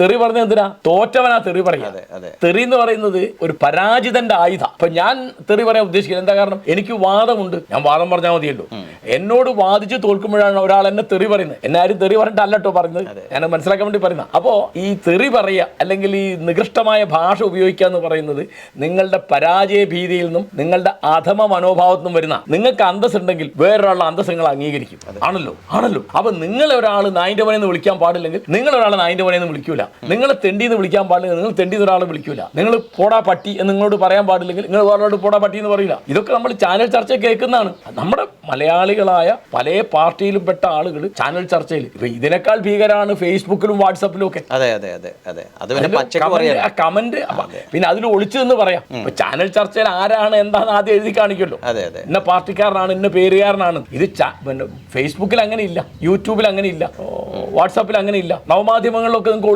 തെറി പറഞ്ഞ എന്തിനാ? തോറ്റവനാ തെറി പറയാ. തെറി എന്ന് പറയുന്നത് ഒരു പരാജിതന്റെ ആയുധ. അപ്പൊ ഞാൻ തെറി പറയാൻ ഉദ്ദേശിക്കുന്നത് എന്താ? കാരണം എനിക്ക് വാദമുണ്ട്, ഞാൻ വാദം പറഞ്ഞാൽ മതിയല്ലോ. എന്നോട് വാദിച്ച് തോൽക്കുമ്പോഴാണ് ഒരാൾ എന്നെ തെറി പറയുന്നത്. എന്നെ ആരും തെറി പറഞ്ഞിട്ടല്ലോ പറയുന്നത്, ഞാൻ മനസ്സിലാക്കാൻ വേണ്ടി പറയുന്ന. അപ്പോ ഈ തെറി പറയുക അല്ലെങ്കിൽ ഈ നികൃഷ്ടമായ ഭാഷ ഉപയോഗിക്കുക എന്ന് പറയുന്നത് നിങ്ങളുടെ പരാജയ ഭീതിയിൽ നിന്നും നിങ്ങളുടെ അധമ മനോഭാവത്തിൽ നിന്നും വരുന്ന. നിങ്ങൾക്ക് അന്തസ് ഉണ്ടെങ്കിൽ വേറൊരാളുടെ അന്തസ് നിങ്ങൾ അംഗീകരിക്കും. ആണല്ലോ. അപ്പൊ നിങ്ങളെ ഒരാൾ നായിന്റെ പണിയെന്ന് വിളിക്കാൻ പാടില്ലെങ്കിൽ നിങ്ങൾ ഒരാളെ നായിന്റെ പണിയെന്ന് വിളിക്കൂല. നിങ്ങളെ തെണ്ടിന്ന് വിളിക്കാൻ പാടില്ലെങ്കിൽ നിങ്ങൾ തെണ്ടിന്ന് ഒരാളെ വിളിക്കൂല. നിങ്ങൾ പോടാ പട്ടി എന്ന് നിങ്ങളോട് പറയാൻ പാടില്ലെങ്കിൽ നിങ്ങൾ വേറൊരാളോട് പോടാ പട്ടി എന്ന് പറയില്ല. ഇതൊക്കെ നമ്മൾ ചാനൽ ചർച്ച കേൾക്കുന്നതാണ്. നമ്മുടെ മലയാളികളായ പല പാർട്ടിയിലും പെട്ട ആളുകൾ ചാനൽ ചർച്ചയിൽ ഇപ്പൊ ഇതിനേക്കാൾ ഭീകരമാണ് ഫേസ്ബുക്കിലും വാട്സപ്പിലും ഒക്കെ. കമന്റ് പിന്നെ അതിൽ ഒളിച്ചു എന്ന് പറയാം. ഇപ്പൊ ചാനൽ ചർച്ചയിൽ ആരാണ് എന്താന്ന് ആദ്യം എഴുതി കാണിക്കുമല്ലോ. ഇന്ന പാർട്ടിക്കാരനാണ്, ഇന്ന പേരുകാരനാണ്. ഇത് ഫേസ്ബുക്കിൽ അങ്ങനെ ഇല്ല, യൂട്യൂബിൽ അങ്ങനെ ഇല്ല, വാട്സാപ്പിൽ അങ്ങനെ ഇല്ല. നവമാധ്യമങ്ങളിലൊക്കെ നിങ്ങൾക്ക്